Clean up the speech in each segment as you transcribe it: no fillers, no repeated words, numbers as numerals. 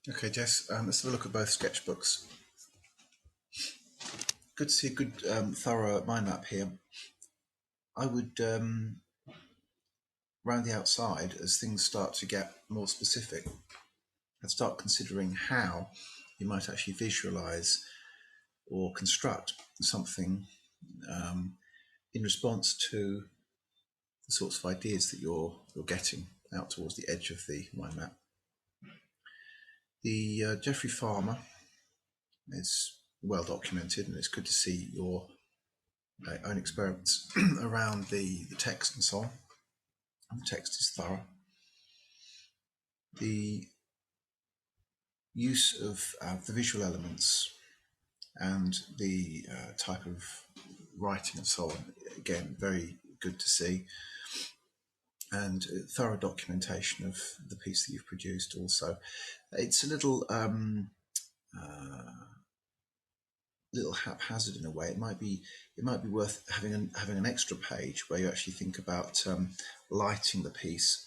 Okay, Jess, let's have a look at both sketchbooks. Good to see a good, thorough mind map here. I would, round the outside, as things start to get more specific, I'd start considering how you might actually visualize or construct something in response to the sorts of ideas that you're getting out towards the edge of the mind map. The Jeffrey Farmer is well documented, and it's good to see your own experiments around the text and so on. And the text is thorough. The use of the visual elements and the type of writing and so on, again, very good to see. And thorough documentation of the piece that you've produced also. It's a little haphazard in a way. It might be worth having an extra page where you actually think about lighting the piece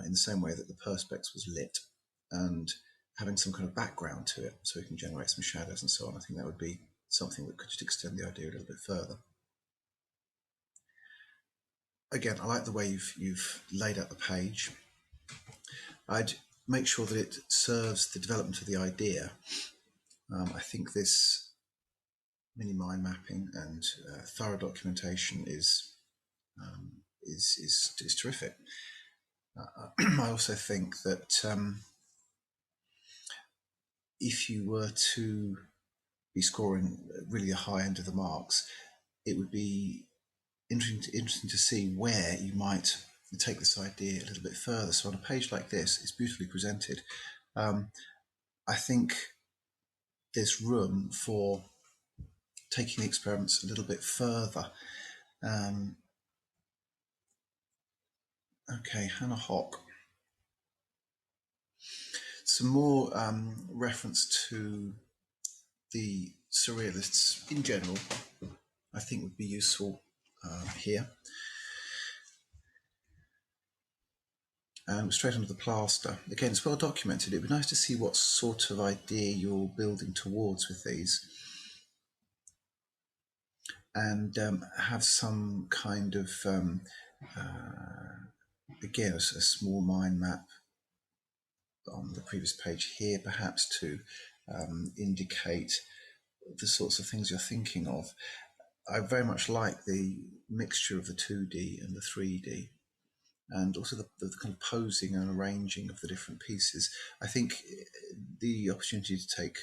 in the same way that the perspex was lit, and having some kind of background to it so we can generate some shadows and so on. I think that would be something that could just extend the idea a little bit further. Again, I like the way you've laid out the page. I'd make sure that it serves the development of the idea. I think this mini mind mapping and thorough documentation is terrific. I also think that if you were to be scoring really a high end of the marks, it would be interesting to see where you might take this idea a little bit further. So on a page like this, it's beautifully presented. I think there's room for taking the experiments a little bit further. Okay, Hannah Hock. Some more reference to the surrealists in general, I think would be useful here. And straight under the plaster. Again, it's well documented. It'd be nice to see what sort of idea you're building towards with these. And have some kind of, again, a small mind map on the previous page here, perhaps to indicate the sorts of things you're thinking of. I very much like the mixture of the 2D and the 3D, and also the kind of posing and arranging of the different pieces. I think the opportunity to take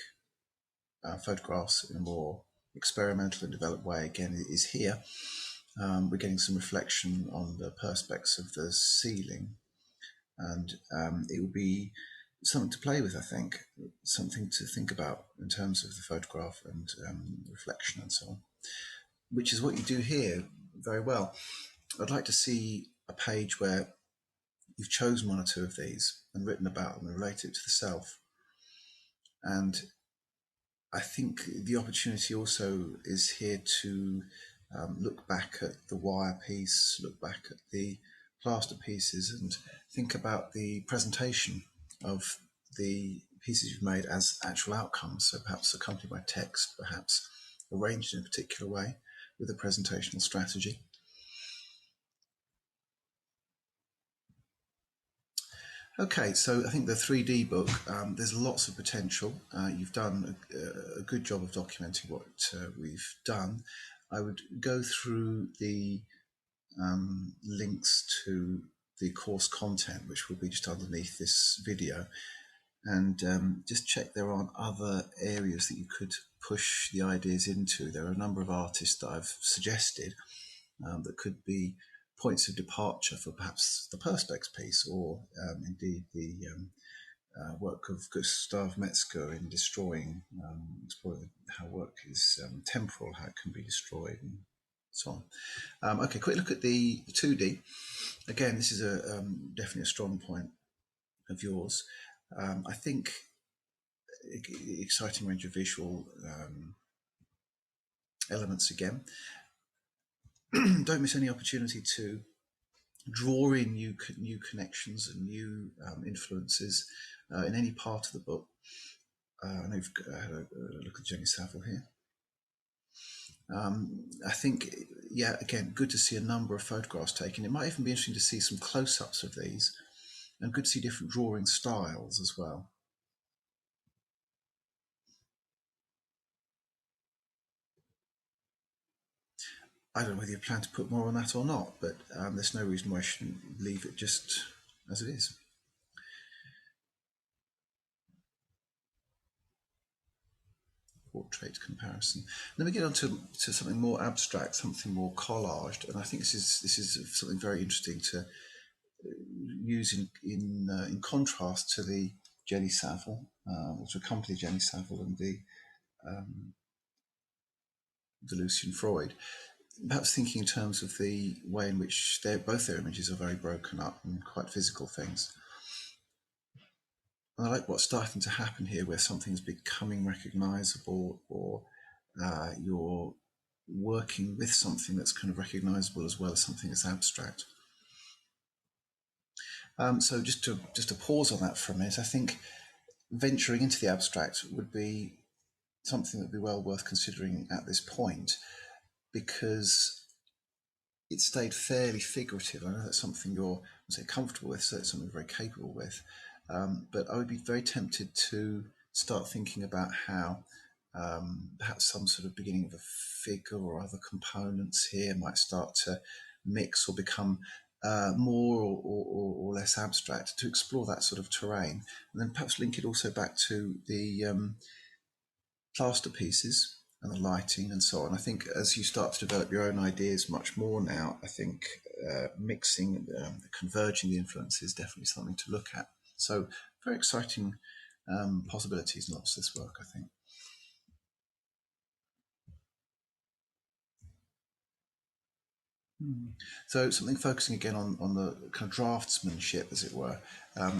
photographs in a more experimental and developed way, again, is here. We're getting some reflection on the perspex of the ceiling, and it will be something to play with, I think, something to think about in terms of the photograph and reflection and so on, which is what you do here very well. I'd like to see a page where you've chosen one or two of these and written about them and related to the self. And I think the opportunity also is here to look back at the wire piece, look back at the plaster pieces, and think about the presentation of the pieces you've made as actual outcomes. So perhaps accompanied by text, perhaps arranged in a particular way with a presentational strategy. Okay, so I think the 3D book, there's lots of potential. You've done a good job of documenting what we've done. I would go through the links to the course content, which will be just underneath this video, and just check there aren't other areas that you could push the ideas into. There are a number of artists that I've suggested that could be points of departure for perhaps the perspex piece, or indeed the work of Gustav Metzger in destroying, exploring how work is temporal, how it can be destroyed, and so on. Okay, quick look at the 2D. Again, this is definitely a strong point of yours. I think exciting range of visual elements again. Don't miss any opportunity to draw in new connections and new influences in any part of the book. I know you've had a look at Jenny Savile here. I think, yeah, again, good to see a number of photographs taken. It might even be interesting to see some close-ups of these, and good to see different drawing styles as well. I don't know whether you plan to put more on that or not, but there's no reason why I shouldn't leave it just as it is. Portrait comparison. Then we get on to something more abstract, something more collaged, and I think this is something very interesting to use in contrast to the Jenny Savile, or to accompany Jenny Savile and the Lucian Freud. Perhaps thinking in terms of the way in which both their images are very broken up and quite physical things. And I like what's starting to happen here, where something's becoming recognisable, or you're working with something that's kind of recognisable as well as something that's abstract. So just to pause on that for a minute, I think venturing into the abstract would be something that would be well worth considering at this point, because it stayed fairly figurative. I know that's something you're, say, comfortable with, so it's something very capable with. But I would be very tempted to start thinking about how perhaps some sort of beginning of a figure or other components here might start to mix or become more or less abstract, to explore that sort of terrain, and then perhaps link it also back to the plaster pieces and the lighting and so on. I think as you start to develop your own ideas much more now, I think mixing, converging the influences is definitely something to look at. So very exciting possibilities in lots of this work, I think. So something focusing again on the kind of draftsmanship, as it were.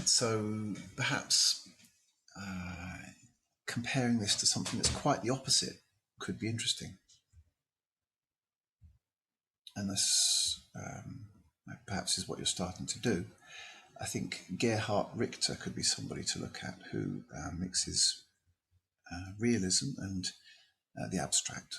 So perhaps comparing this to something that's quite the opposite could be interesting. And this perhaps is what you're starting to do. I think Gerhard Richter could be somebody to look at, who mixes realism and the abstract.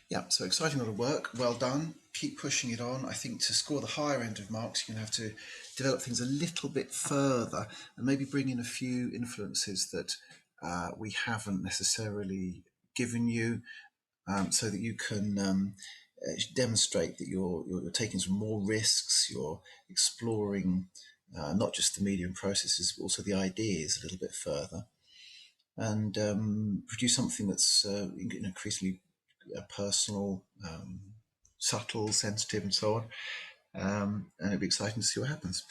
Yeah, so exciting lot of work. Well done. Keep pushing it on. I think to score the higher end of marks, you're going to have to develop things a little bit further and maybe bring in a few influences that we haven't necessarily given you, so that you can demonstrate that you're taking some more risks, you're exploring not just the medium processes, but also the ideas a little bit further, and produce something that's increasingly personal, subtle, sensitive, and so on. And it'd be exciting to see what happens.